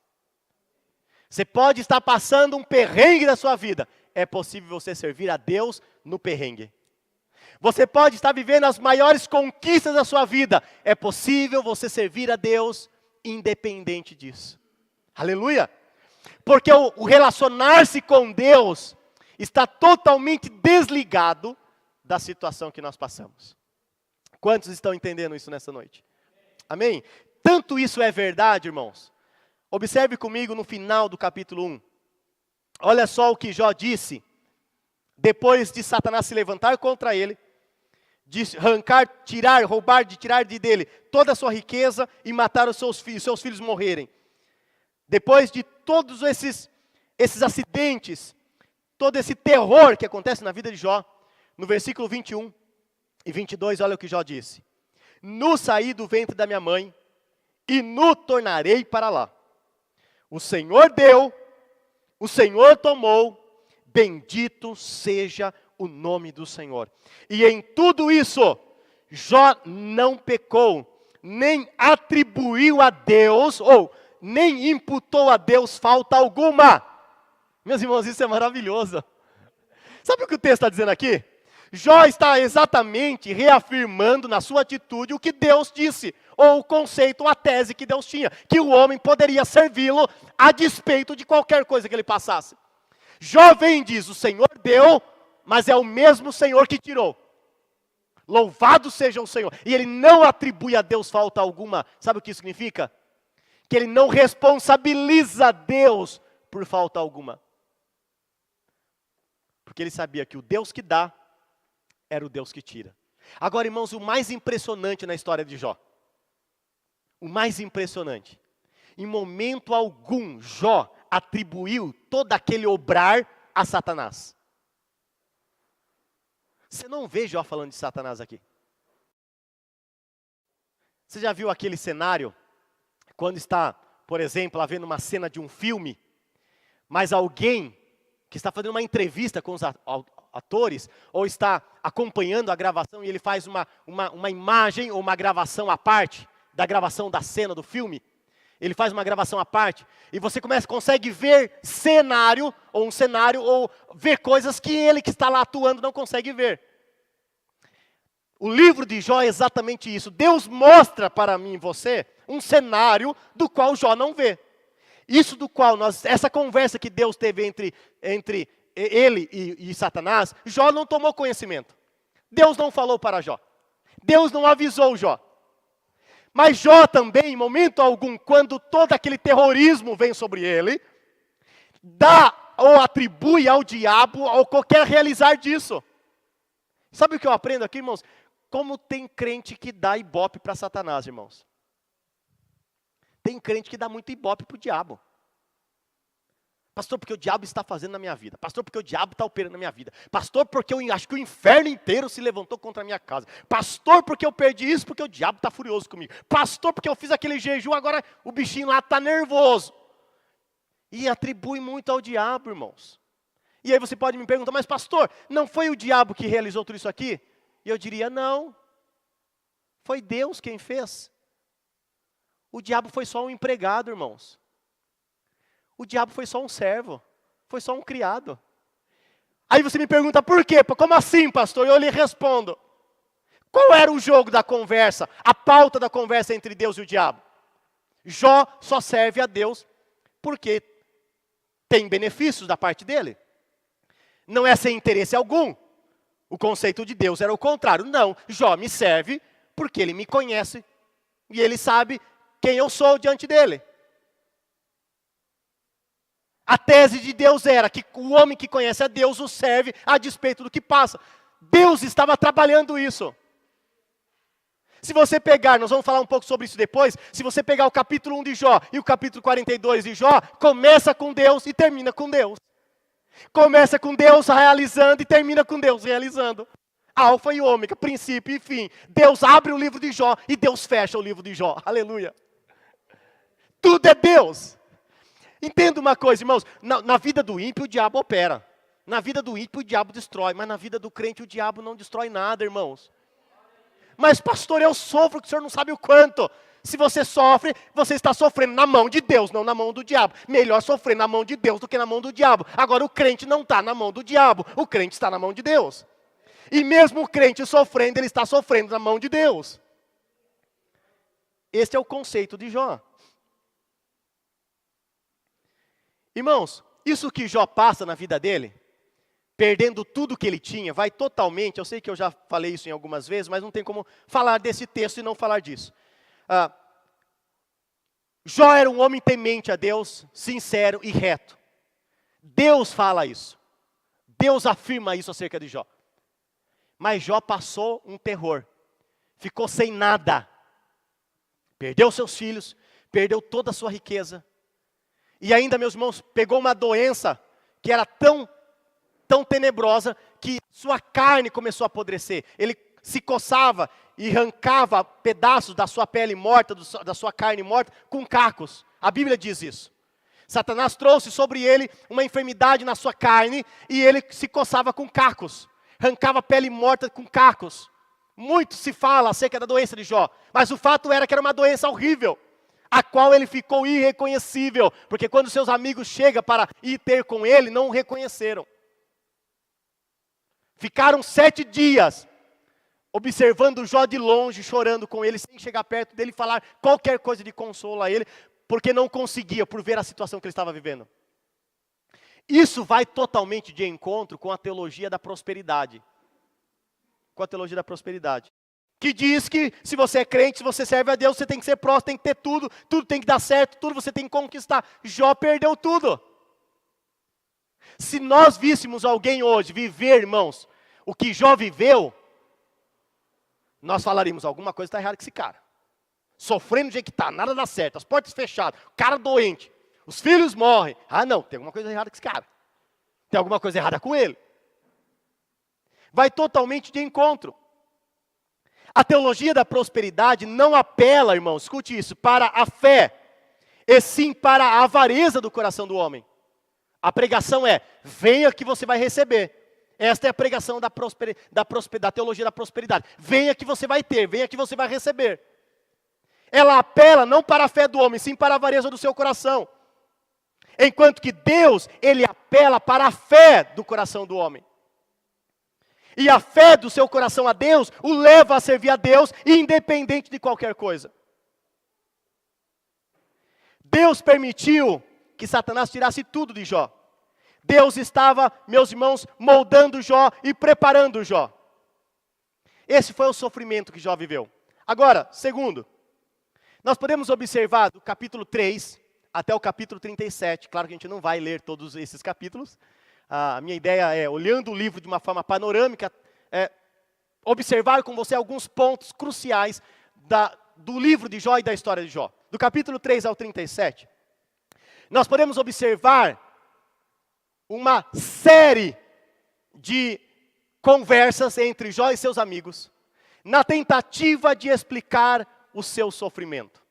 Você pode estar passando um perrengue da sua vida, é possível você servir a Deus no perrengue. Você pode estar vivendo as maiores conquistas da sua vida, é possível você servir a Deus independente disso. Aleluia! Porque o relacionar-se com Deus está totalmente desligado da situação que nós passamos. Quantos estão entendendo isso nessa noite? Amém? Tanto isso é verdade, irmãos. Observe comigo no final do capítulo 1. Olha só o que Jó disse, depois de Satanás se levantar contra ele, de arrancar, roubar dele toda a sua riqueza e matar os seus filhos morrerem. Depois de todos esses esses acidentes, todo esse terror que acontece na vida de Jó, no versículo 21 e 22, olha o que Jó disse. Nu saí do ventre da minha mãe, e nu tornarei para lá. O Senhor deu, o Senhor tomou, bendito seja o nome do Senhor. E em tudo isso, Jó não pecou, nem atribuiu a Deus, ou nem imputou a Deus falta alguma. Meus irmãos, isso é maravilhoso. Sabe o que o texto está dizendo aqui? Jó está exatamente reafirmando na sua atitude o que Deus disse, ou o conceito, ou a tese que Deus tinha, que o homem poderia servi-lo a despeito de qualquer coisa que ele passasse. Jó vem e diz, o Senhor deu, mas é o mesmo Senhor que tirou. Louvado seja o Senhor. E ele não atribui a Deus falta alguma. Sabe o que isso significa? Que ele não responsabiliza Deus por falta alguma. Porque ele sabia que o Deus que dá era o Deus que tira. Agora, irmãos, o mais impressionante na história de Jó. O mais impressionante. Em momento algum, Jó atribuiu todo aquele obrar a Satanás. Você não vê Jó falando de Satanás aqui. Você já viu aquele cenário, quando está, por exemplo, havendo uma cena de um filme, mas alguém que está fazendo uma entrevista com os atores, ou está acompanhando a gravação e ele faz uma imagem ou uma gravação à parte, da gravação da cena do filme, ele faz uma gravação à parte, e você consegue ver cenário, ou ver coisas que ele que está lá atuando não consegue ver. O livro de Jó é exatamente isso. Deus mostra para mim e você um cenário do qual Jó não vê. Isso do qual essa conversa que Deus teve entre ele e Satanás, Jó não tomou conhecimento. Deus não falou para Jó. Deus não avisou Jó. Mas Jó também, em momento algum, quando todo aquele terrorismo vem sobre ele, dá ou atribui ao diabo ou qualquer realizar disso. Sabe o que eu aprendo aqui, irmãos? Como tem crente que dá ibope para Satanás, irmãos. Tem crente que dá muito ibope para o diabo. Pastor, porque o diabo está fazendo na minha vida. Pastor, porque o diabo está operando na minha vida. Pastor, porque eu acho que o inferno inteiro se levantou contra a minha casa. Pastor, porque eu perdi isso, porque o diabo está furioso comigo. Pastor, porque eu fiz aquele jejum, agora o bichinho lá está nervoso. E atribui muito ao diabo, irmãos. E aí você pode me perguntar, mas pastor, não foi o diabo que realizou tudo isso aqui? E eu diria, não. Foi Deus quem fez. O diabo foi só um empregado, irmãos. O diabo foi só um servo. Foi só um criado. Aí você me pergunta, por quê? Como assim, pastor? Eu lhe respondo. Qual era o jogo da conversa? A pauta da conversa entre Deus e o diabo? Jó só serve a Deus porque tem benefícios da parte dele. Não é sem interesse algum. O conceito de Deus era o contrário. Não, Jó me serve porque ele me conhece e ele sabe quem eu sou diante dele. A tese de Deus era que o homem que conhece a Deus o serve a despeito do que passa. Deus estava trabalhando isso. Se você pegar, nós vamos falar um pouco sobre isso depois, se você pegar o capítulo 1 de Jó e o capítulo 42 de Jó, começa com Deus e termina com Deus. Começa com Deus realizando e termina com Deus realizando. Alfa e ômega, princípio e fim. Deus abre o livro de Jó e Deus fecha o livro de Jó. Aleluia. Tudo é Deus. Entenda uma coisa, irmãos. Na vida do ímpio o diabo opera. Na vida do ímpio o diabo destrói. Mas na vida do crente o diabo não destrói nada, irmãos. Mas pastor, eu sofro que o senhor não sabe o quanto. Se você sofre, você está sofrendo na mão de Deus, não na mão do diabo. Melhor sofrer na mão de Deus do que na mão do diabo. Agora o crente não está na mão do diabo, o crente está na mão de Deus. E mesmo o crente sofrendo, ele está sofrendo na mão de Deus. Esse é o conceito de Jó. Irmãos, isso que Jó passa na vida dele, perdendo tudo que ele tinha, vai totalmente, eu sei que eu já falei isso em algumas vezes, mas não tem como falar desse texto e não falar disso. Jó era um homem temente a Deus, sincero e reto. Deus fala isso. Deus afirma isso acerca de Jó. Mas Jó passou um terror. Ficou sem nada. Perdeu seus filhos, perdeu toda a sua riqueza. E ainda, meus irmãos, pegou uma doença que era tão tenebrosa que sua carne começou a apodrecer. Ele se coçava e arrancava pedaços da sua pele morta, da sua carne morta, com cacos. A Bíblia diz isso. Satanás trouxe sobre ele uma enfermidade na sua carne e ele se coçava com cacos. Arrancava a pele morta com cacos. Muito se fala acerca da doença de Jó, mas o fato era que era uma doença horrível, a qual ele ficou irreconhecível, porque quando seus amigos chegam para ir ter com ele, não o reconheceram. Ficaram 7 dias observando Jó de longe, chorando com ele, sem chegar perto dele e falar qualquer coisa de consolo a ele, porque não conseguia, por ver a situação que ele estava vivendo. Isso vai totalmente de encontro com a teologia da prosperidade. Com a teologia da prosperidade. Que diz que se você é crente, se você serve a Deus, você tem que ser próspero, tem que ter tudo, tudo tem que dar certo, tudo você tem que conquistar. Jó perdeu tudo. Se nós víssemos alguém hoje viver, irmãos, o que Jó viveu, nós falaríamos, alguma coisa está errada com esse cara. Sofrendo do jeito que está, nada dá certo, as portas fechadas, o cara doente, os filhos morrem. Ah não, tem alguma coisa errada com esse cara. Tem alguma coisa errada com ele. Vai totalmente de encontro. A teologia da prosperidade não apela, irmão, escute isso, para a fé, e sim para a avareza do coração do homem. A pregação é, venha que você vai receber. Esta é a pregação da teologia da prosperidade. Venha que você vai ter, venha que você vai receber. Ela apela não para a fé do homem, sim para a avareza do seu coração. Enquanto que Deus, Ele apela para a fé do coração do homem. E a fé do seu coração a Deus o leva a servir a Deus, independente de qualquer coisa. Deus permitiu que Satanás tirasse tudo de Jó. Deus estava, meus irmãos, moldando Jó e preparando Jó. Esse foi o sofrimento que Jó viveu. Agora, segundo, nós podemos observar do capítulo 3 até o capítulo 37. Claro que a gente não vai ler todos esses capítulos. A minha ideia é, olhando o livro de uma forma panorâmica, observar com você alguns pontos cruciais do livro de Jó e da história de Jó. Do capítulo 3 ao 37, nós podemos observar uma série de conversas entre Jó e seus amigos, na tentativa de explicar o seu sofrimento.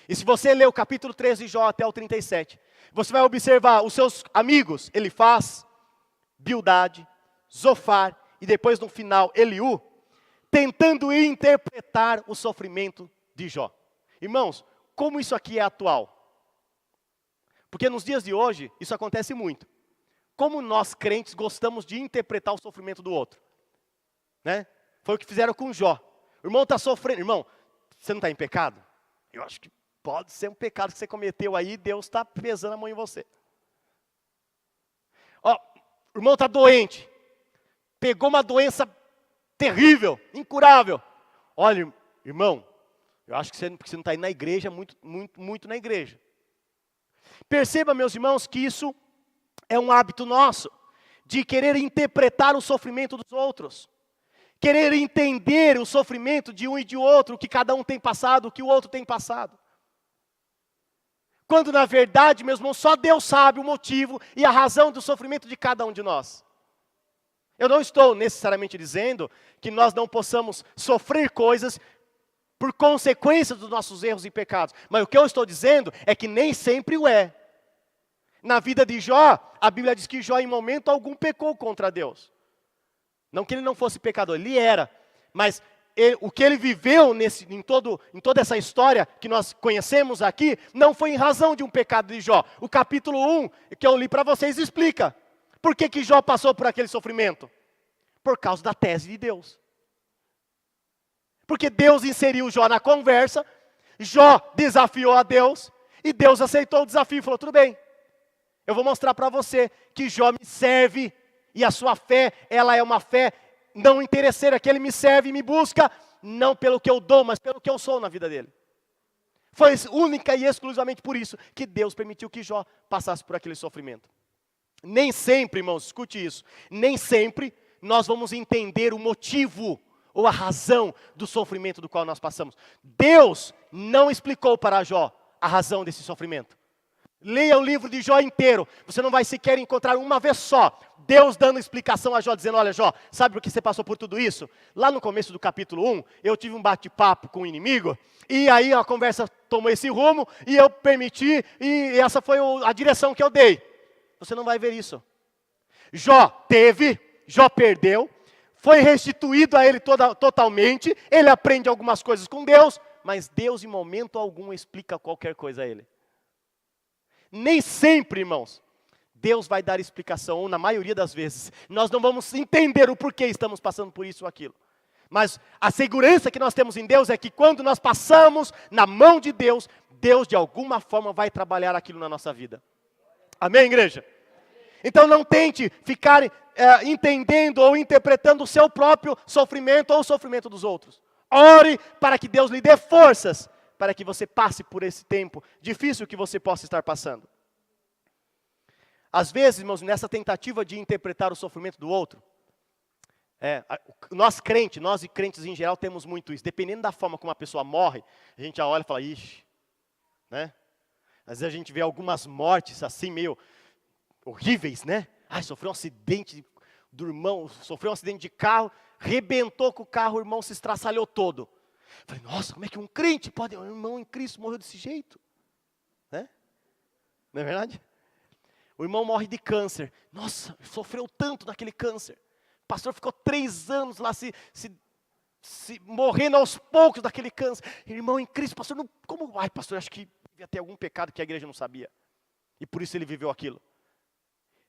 E se você ler o capítulo 3 de Jó até o 37, você vai observar os seus amigos, Elifaz, Bildade, Zofar, e depois no final, Eliú, tentando interpretar o sofrimento de Jó. Irmãos, como isso aqui é atual? Porque nos dias de hoje, isso acontece muito. Como nós crentes gostamos de interpretar o sofrimento do outro. Né? Foi o que fizeram com Jó. O irmão está sofrendo. Irmão, você não está em pecado? Eu acho que pode ser um pecado que você cometeu aí, Deus está pesando a mão em você. Ó, o irmão está doente. Pegou uma doença terrível, incurável. Olha, irmão, eu acho que você não está indo na igreja, muito na igreja. Perceba, meus irmãos, que isso é um hábito nosso, de querer interpretar o sofrimento dos outros. Querer entender o sofrimento de um e de outro, o que cada um tem passado, o que o outro tem passado. Quando na verdade, meus irmãos, só Deus sabe o motivo e a razão do sofrimento de cada um de nós. Eu não estou necessariamente dizendo que nós não possamos sofrer coisas por consequência dos nossos erros e pecados. Mas o que eu estou dizendo é que nem sempre o é. Na vida de Jó, a Bíblia diz que Jó em momento algum pecou contra Deus. Não que ele não fosse pecador, ele era. Mas o que ele viveu em toda essa história que nós conhecemos aqui, não foi em razão de um pecado de Jó. O capítulo 1, que eu li para vocês, explica. Por que Jó passou por aquele sofrimento? Por causa da tese de Deus. Porque Deus inseriu Jó na conversa, Jó desafiou a Deus, e Deus aceitou o desafio e falou, tudo bem, eu vou mostrar para você que Jó me serve, e a sua fé, ela é uma fé não interesseira, que ele me serve e me busca, não pelo que eu dou, mas pelo que eu sou na vida dele. Foi única e exclusivamente por isso que Deus permitiu que Jó passasse por aquele sofrimento. Nem sempre, irmãos, escute isso, nem sempre nós vamos entender o motivo ou a razão do sofrimento do qual nós passamos. Deus não explicou para Jó a razão desse sofrimento. Leia o livro de Jó inteiro. Você não vai sequer encontrar uma vez só Deus dando explicação a Jó, dizendo, olha Jó, sabe por que você passou por tudo isso? Lá no começo do capítulo 1, eu tive um bate-papo com o inimigo, e aí a conversa tomou esse rumo, e eu permiti, e essa foi a direção que eu dei. Você não vai ver isso. Jó teve, Jó perdeu, foi restituído a ele totalmente, ele aprende algumas coisas com Deus, mas Deus em momento algum explica qualquer coisa a ele. Nem sempre, irmãos, Deus vai dar explicação, ou na maioria das vezes, nós não vamos entender o porquê estamos passando por isso ou aquilo. Mas a segurança que nós temos em Deus é que quando nós passamos na mão de Deus, Deus de alguma forma vai trabalhar aquilo na nossa vida. Amém, igreja? Então não tente ficar entendendo ou interpretando o seu próprio sofrimento ou o sofrimento dos outros. Ore para que Deus lhe dê forças para que você passe por esse tempo difícil que você possa estar passando. Às vezes, irmãos, nessa tentativa de interpretar o sofrimento do outro, nós e crentes em geral temos muito isso. Dependendo da forma como a pessoa morre, a gente já olha e fala, ixi, né? Às vezes a gente vê algumas mortes assim meio horríveis, né? Sofreu um acidente do irmão, sofreu um acidente de carro, rebentou com o carro, o irmão se estraçalhou todo. Falei, nossa, como é que um crente pode, um irmão em Cristo morreu desse jeito? Né? Não é verdade? O irmão morre de câncer. Nossa, sofreu tanto naquele câncer. O pastor ficou 3 anos lá se morrendo aos poucos daquele câncer. Irmão em Cristo, pastor, não, como vai, pastor? Acho que devia ter algum pecado que a igreja não sabia. E por isso ele viveu aquilo.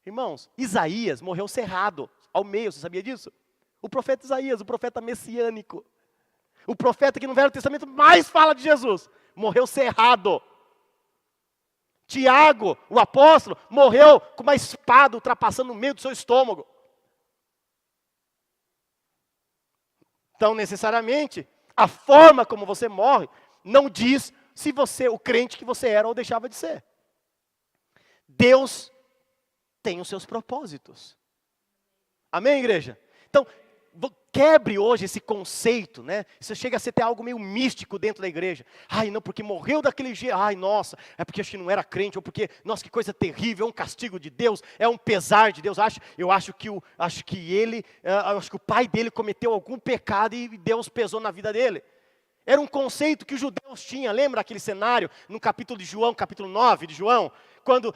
Irmãos, Isaías morreu cerrado ao meio, você sabia disso? O profeta Isaías, o profeta messiânico. O profeta que no Velho Testamento mais fala de Jesus, morreu cerrado. Tiago, o apóstolo, morreu com uma espada ultrapassando o meio do seu estômago. Então, necessariamente, a forma como você morre não diz se você, o crente que você era ou deixava de ser. Deus tem os seus propósitos. Amém, igreja? Então, quebre hoje esse conceito, né? Isso chega a ser até algo meio místico dentro da igreja. Não, porque morreu daquele jeito. Nossa, é porque acho que não era crente, ou porque, nossa, que coisa terrível, é um castigo de Deus, é um pesar de Deus. Eu acho que o pai dele cometeu algum pecado e Deus pesou na vida dele. Era um conceito que os judeus tinham. Lembra aquele cenário no capítulo de João, capítulo 9 de João? Quando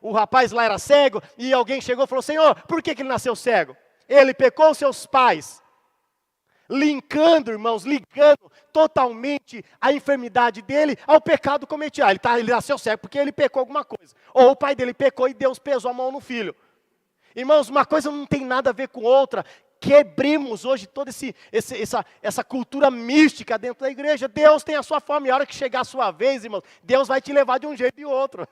o rapaz lá era cego e alguém chegou e falou, Senhor, por que ele nasceu cego? Ele pecou seus pais, ligando totalmente a enfermidade dele ao pecado cometido. Ele nasceu cego porque ele pecou alguma coisa. Ou o pai dele pecou e Deus pesou a mão no filho. Irmãos, uma coisa não tem nada a ver com outra. Quebremos hoje toda essa cultura mística dentro da igreja. Deus tem a sua forma, e a hora que chegar a sua vez, irmãos, Deus vai te levar de um jeito e de outro.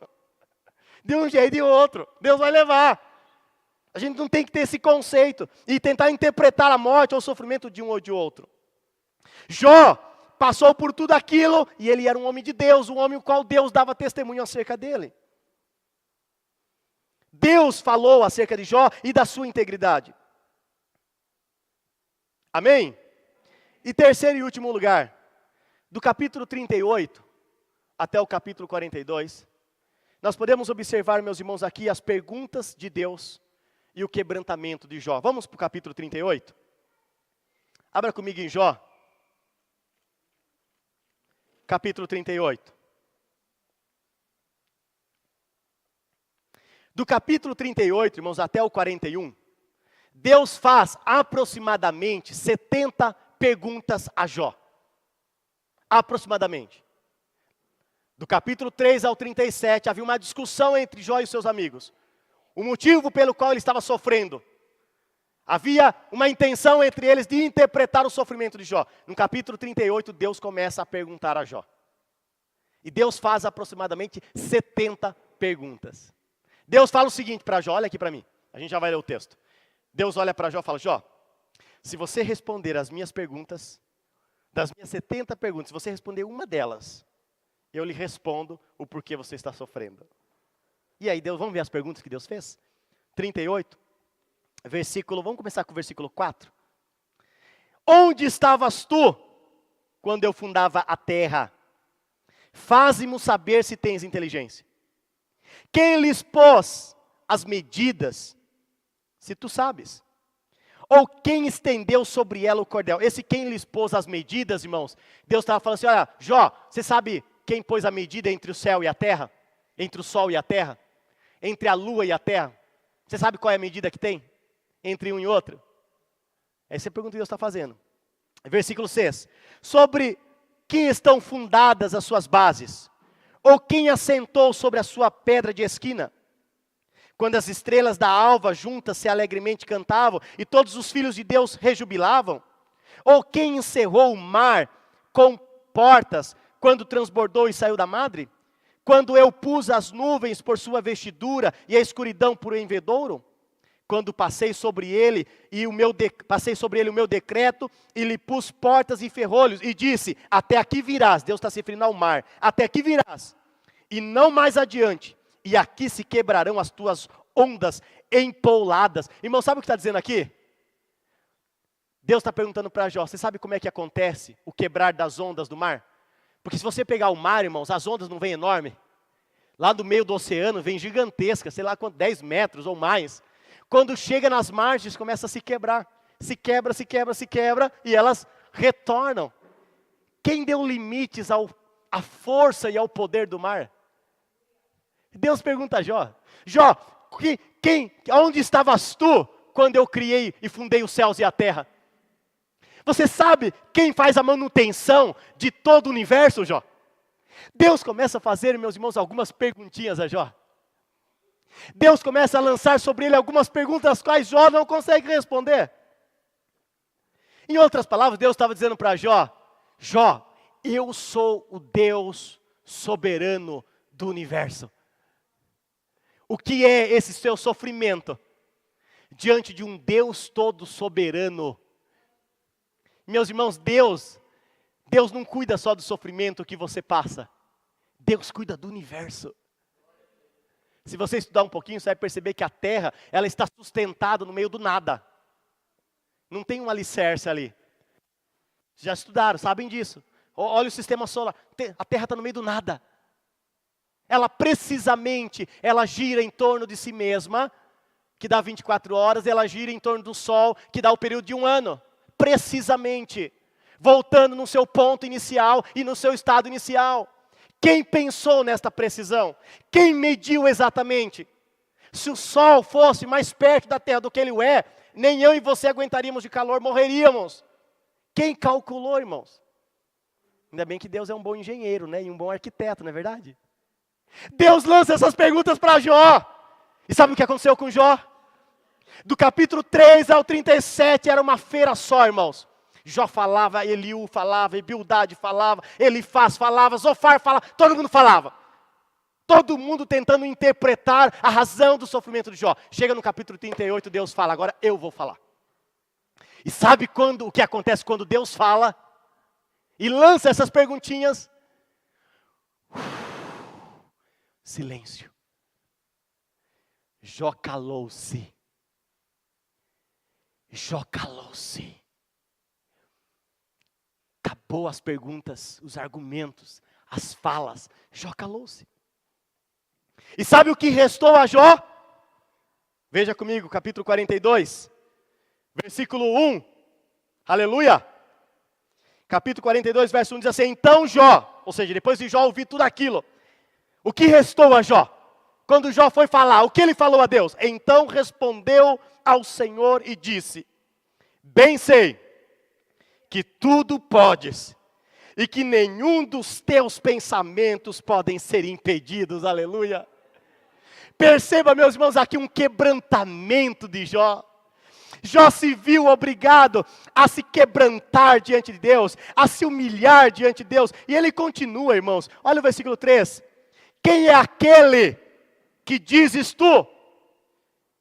De um jeito e de outro, Deus vai levar. A gente não tem que ter esse conceito e tentar interpretar a morte ou o sofrimento de um ou de outro. Jó passou por tudo aquilo e ele era um homem de Deus, um homem o qual Deus dava testemunho acerca dele. Deus falou acerca de Jó e da sua integridade. Amém? E terceiro e último lugar, do capítulo 38 até o capítulo 42, nós podemos observar, meus irmãos, aqui as perguntas de Deus e o quebrantamento de Jó. Vamos para o capítulo 38? Abra comigo em Jó. Capítulo 38. Do capítulo 38, irmãos, até o 41, Deus faz aproximadamente 70 perguntas a Jó. Aproximadamente. Do capítulo 3 ao 37, havia uma discussão entre Jó e seus amigos. O motivo pelo qual ele estava sofrendo. Havia uma intenção entre eles de interpretar o sofrimento de Jó. No capítulo 38, Deus começa a perguntar a Jó. E Deus faz aproximadamente 70 perguntas. Deus fala o seguinte para Jó, olha aqui para mim. A gente já vai ler o texto. Deus olha para Jó e fala, Jó, se você responder as minhas perguntas, das minhas 70 perguntas, se você responder uma delas, eu lhe respondo o porquê você está sofrendo. E aí, Deus, vamos ver as perguntas que Deus fez? 38, vamos começar com o versículo 4. Onde estavas tu, quando eu fundava a terra? Faze-mo saber se tens inteligência. Quem lhes pôs as medidas, se tu sabes? Ou quem estendeu sobre ela o cordel? Esse quem lhes pôs as medidas, irmãos, Deus estava falando assim, olha, Jó, você sabe quem pôs a medida entre o céu e a terra? Entre o sol e a terra? Entre a lua e a terra? Você sabe qual é a medida que tem entre um e outro? Essa é a pergunta que Deus está fazendo. Versículo 6. Sobre quem estão fundadas as suas bases? Ou quem assentou sobre a sua pedra de esquina? Quando as estrelas da alva juntas se alegremente cantavam, e todos os filhos de Deus rejubilavam? Ou quem encerrou o mar com portas, quando transbordou e saiu da madre? Quando eu pus as nuvens por sua vestidura, e a escuridão por envedouro? Quando passei sobre ele o meu decreto, e lhe pus portas e ferrolhos, e disse, até aqui virás, Deus está se referindo ao mar, até aqui virás, e não mais adiante, e aqui se quebrarão as tuas ondas empouladas. Irmão, sabe o que está dizendo aqui? Deus está perguntando para Jó, você sabe como é que acontece o quebrar das ondas do mar? Porque se você pegar o mar, irmãos, as ondas não vêm enormes. Lá do meio do oceano vem gigantesca, sei lá quanto, 10 metros ou mais. Quando chega nas margens, começa a se quebrar. Se quebra, se quebra, se quebra, e elas retornam. Quem deu limites à força e ao poder do mar? Deus pergunta a Jó, Jó, onde estavas tu quando eu criei e fundei os céus e a terra? Você sabe quem faz a manutenção de todo o universo, Jó? Deus começa a fazer, meus irmãos, algumas perguntinhas a Jó. Deus começa a lançar sobre ele algumas perguntas às quais Jó não consegue responder. Em outras palavras, Deus estava dizendo para Jó, Jó, eu sou o Deus soberano do universo. O que é esse seu sofrimento diante de um Deus todo soberano? Meus irmãos, Deus não cuida só do sofrimento que você passa. Deus cuida do universo. Se você estudar um pouquinho, você vai perceber que a Terra, ela está sustentada no meio do nada. Não tem um alicerce ali. Já estudaram, sabem disso. Olha o sistema solar, a Terra está no meio do nada. Ela precisamente, ela gira em torno de si mesma, que dá 24 horas, ela gira em torno do Sol, que dá o período de um ano. Precisamente, voltando no seu ponto inicial e no seu estado inicial. Quem pensou nesta precisão? Quem mediu exatamente? Se o Sol fosse mais perto da Terra do que ele é, nem eu e você aguentaríamos de calor, morreríamos. Quem calculou, irmãos? Ainda bem que Deus é um bom engenheiro, né? E um bom arquiteto, não é verdade? Deus lança essas perguntas para Jó. E sabe o que aconteceu com Jó? Do capítulo 3 ao 37 era uma feira só, irmãos. Jó falava, Eliú falava, Bildade falava, Elifaz falava, Zofar falava, todo mundo falava. Todo mundo tentando interpretar a razão do sofrimento de Jó. Chega no capítulo 38, Deus fala, agora eu vou falar. E sabe o que acontece quando Deus fala? E lança essas perguntinhas? Silêncio. Jó calou-se. Jó calou-se. Acabou as perguntas, os argumentos, as falas. Jó calou-se. E sabe o que restou a Jó? Veja comigo, capítulo 42, versículo 1. Aleluia. Capítulo 42, verso 1 diz assim, então Jó, ou seja, depois de Jó ouvir tudo aquilo, o que restou a Jó? Quando Jó foi falar, o que ele falou a Deus? Então respondeu ao Senhor e disse, bem sei que tudo podes e que nenhum dos teus pensamentos podem ser impedidos, aleluia. Perceba, meus irmãos, aqui um quebrantamento de Jó. Jó se viu obrigado a se quebrantar diante de Deus, a se humilhar diante de Deus. E ele continua, irmãos. Olha o versículo 3. Quem é aquele que dizes tu,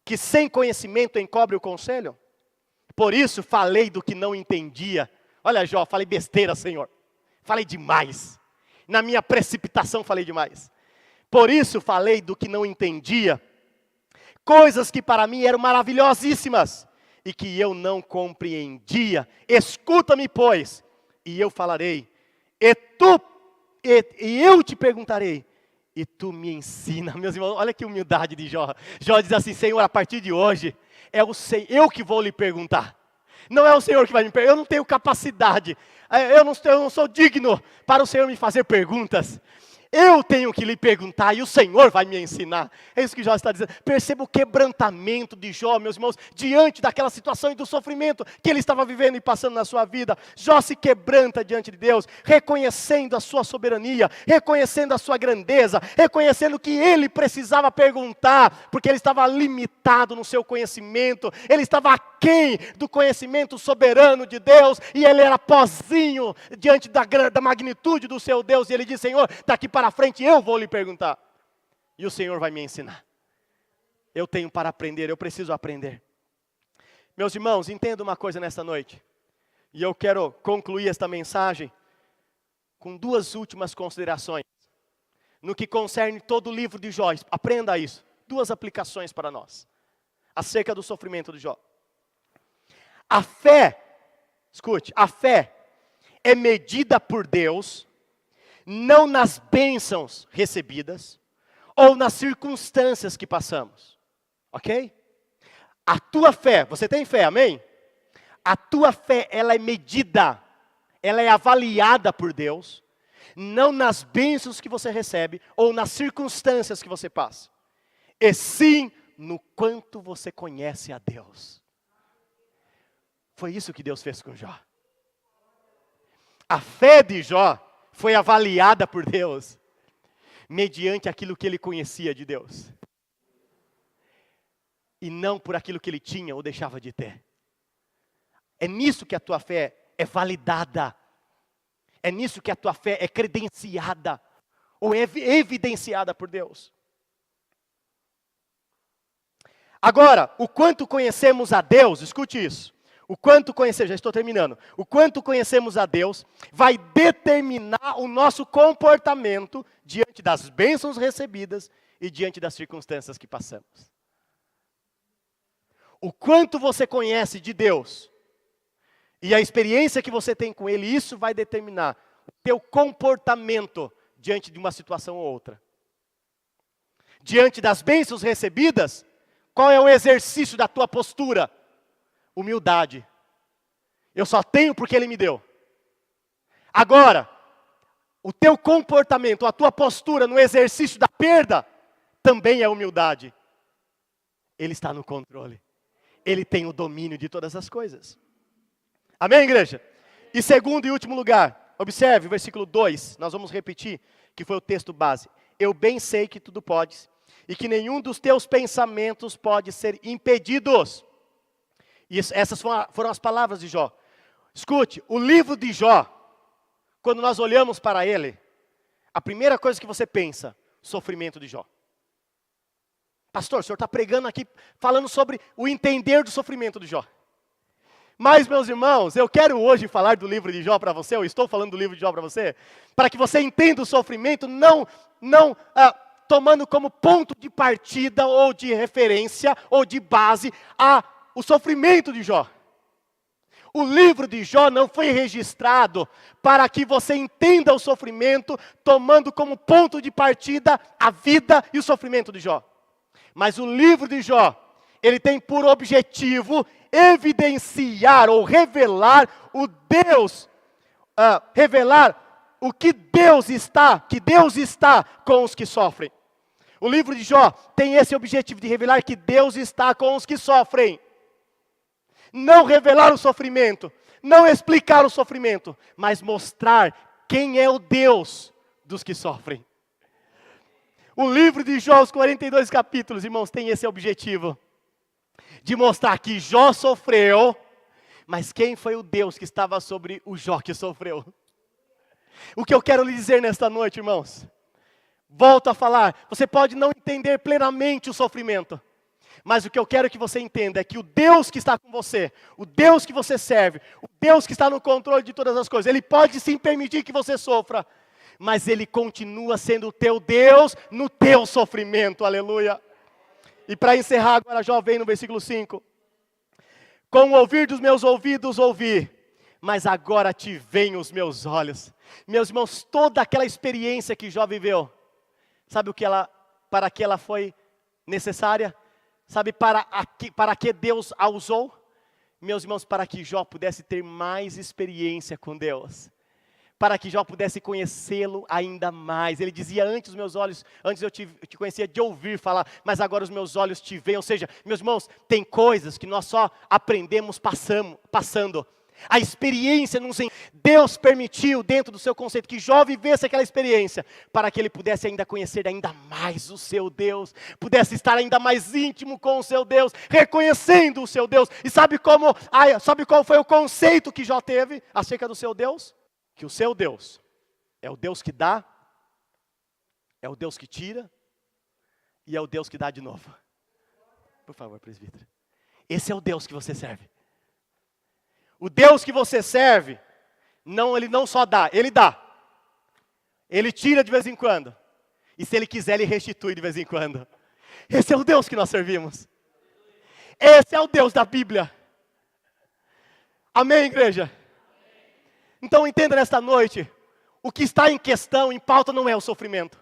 que sem conhecimento encobre o conselho? Por isso falei do que não entendia. Olha, Jó, falei besteira, Senhor. Falei demais. Na minha precipitação falei demais. Por isso falei do que não entendia. Coisas que para mim eram maravilhosíssimas e que eu não compreendia. Escuta-me, pois, e eu falarei. E eu te perguntarei, e tu me ensina. Meus irmãos, olha que humildade de Jó. Jó diz assim: Senhor, a partir de hoje, eu que vou lhe perguntar. Não é o Senhor que vai me perguntar, eu não tenho capacidade, eu não sou digno para o Senhor me fazer perguntas. Eu tenho que lhe perguntar e o Senhor vai me ensinar. É isso que Jó está dizendo. Perceba o quebrantamento de Jó, meus irmãos, diante daquela situação e do sofrimento que ele estava vivendo e passando na sua vida. Jó se quebranta diante de Deus, reconhecendo a sua soberania, reconhecendo a sua grandeza, reconhecendo que ele precisava perguntar, porque ele estava limitado no seu conhecimento, ele estava aquém do conhecimento soberano de Deus, e ele era pozinho diante da magnitude do seu Deus, e ele diz: Senhor, daqui para frente eu vou lhe perguntar, e o Senhor vai me ensinar. Eu tenho para aprender, eu preciso aprender. Meus irmãos, entenda uma coisa nesta noite, e eu quero concluir esta mensagem com duas últimas considerações, no que concerne todo o livro de Jó. Aprenda isso, duas aplicações para nós, acerca do sofrimento de Jó. A fé, escute, a fé é medida por Deus, não nas bênçãos recebidas, ou nas circunstâncias que passamos, ok? A tua fé, você tem fé, amém? A tua fé, ela é medida, ela é avaliada por Deus, não nas bênçãos que você recebe, ou nas circunstâncias que você passa, e sim no quanto você conhece a Deus. Foi isso que Deus fez com Jó. A fé de Jó foi avaliada por Deus, mediante aquilo que ele conhecia de Deus, e não por aquilo que ele tinha ou deixava de ter. É nisso que a tua fé é validada, é nisso que a tua fé é credenciada, ou é evidenciada por Deus. Agora, o quanto conhecemos a Deus, escute isso. O quanto conhecemos, já estou terminando. O quanto conhecemos a Deus vai determinar o nosso comportamento diante das bênçãos recebidas e diante das circunstâncias que passamos. O quanto você conhece de Deus e a experiência que você tem com Ele, isso vai determinar o teu comportamento diante de uma situação ou outra. Diante das bênçãos recebidas, qual é o exercício da tua postura? Humildade. Eu só tenho porque Ele me deu. Agora, o teu comportamento, a tua postura no exercício da perda, também é humildade. Ele está no controle. Ele tem o domínio de todas as coisas. Amém, igreja? E segundo e último lugar, observe o versículo 2, nós vamos repetir, que foi o texto base. Eu bem sei que tudo podes, e que nenhum dos teus pensamentos pode ser impedidos. E essas foram as palavras de Jó. Escute, o livro de Jó, quando nós olhamos para ele, a primeira coisa que você pensa, sofrimento de Jó. Pastor, o senhor está pregando aqui, falando sobre o entender do sofrimento de Jó. Mas, meus irmãos, eu quero hoje falar do livro de Jó para você, eu estou falando do livro de Jó para você, para que você entenda o sofrimento, não tomando como ponto de partida, ou de referência, ou de base, o sofrimento de Jó. O livro de Jó não foi registrado para que você entenda o sofrimento, tomando como ponto de partida a vida e o sofrimento de Jó. Mas o livro de Jó, ele tem por objetivo evidenciar ou revelar revelar o que Deus está com os que sofrem. O livro de Jó tem esse objetivo de revelar que Deus está com os que sofrem. Não revelar o sofrimento, não explicar o sofrimento, mas mostrar quem é o Deus dos que sofrem. O livro de Jó, os 42 capítulos, irmãos, tem esse objetivo. De mostrar que Jó sofreu, mas quem foi o Deus que estava sobre o Jó que sofreu? O que eu quero lhe dizer nesta noite, irmãos, volto a falar, você pode não entender plenamente o sofrimento, mas o que eu quero que você entenda é que o Deus que está com você, o Deus que você serve, o Deus que está no controle de todas as coisas, Ele pode sim permitir que você sofra, mas Ele continua sendo o teu Deus no teu sofrimento, aleluia. E para encerrar agora, Jó vem no versículo 5. Com o ouvir dos meus ouvidos ouvi, mas agora te veem os meus olhos. Meus irmãos, toda aquela experiência que Jó viveu, Sabe para que ela foi necessária? Sabe para que Deus a usou? Meus irmãos, para que Jó pudesse ter mais experiência com Deus. Para que Jó pudesse conhecê-lo ainda mais. Ele dizia, antes eu te conhecia de ouvir falar, mas agora os meus olhos te veem. Ou seja, meus irmãos, tem coisas que nós só aprendemos passando. A experiência, Deus permitiu dentro do seu conceito que Jó vivesse aquela experiência, para que ele pudesse ainda conhecer ainda mais o seu Deus, pudesse estar ainda mais íntimo com o seu Deus, reconhecendo o seu Deus. E sabe qual foi o conceito que Jó teve acerca do seu Deus? Que o seu Deus é o Deus que dá, é o Deus que tira, e é o Deus que dá de novo. Por favor, presbítero. Esse é o Deus que você serve. O Deus que você serve, ele não só dá, Ele dá. Ele tira de vez em quando. E se Ele quiser, Ele restitui de vez em quando. Esse é o Deus que nós servimos. Esse é o Deus da Bíblia. Amém, igreja? Então entenda nesta noite, o que está em questão, em pauta, não é o sofrimento.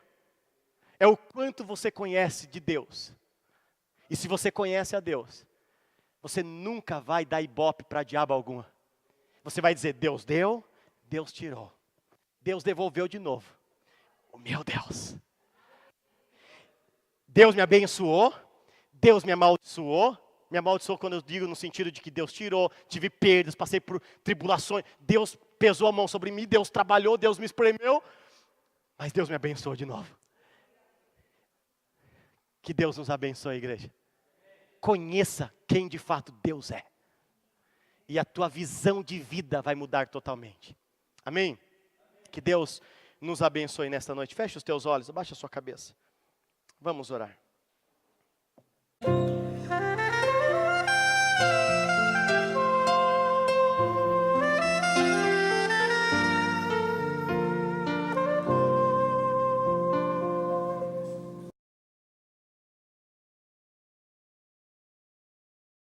É o quanto você conhece de Deus. E se você conhece a Deus, você nunca vai dar ibope para diabo alguma. Você vai dizer, Deus deu, Deus tirou. Deus devolveu de novo. O meu Deus. Deus me abençoou, Deus me amaldiçoou. Me amaldiçoou quando eu digo no sentido de que Deus tirou, tive perdas, passei por tribulações. Deus pesou a mão sobre mim, Deus trabalhou, Deus me espremeu. Mas Deus me abençoou de novo. Que Deus nos abençoe, igreja. Conheça quem de fato Deus é. E a tua visão de vida vai mudar totalmente. Amém? Que Deus nos abençoe nesta noite. Feche os teus olhos, abaixa a sua cabeça. Vamos orar.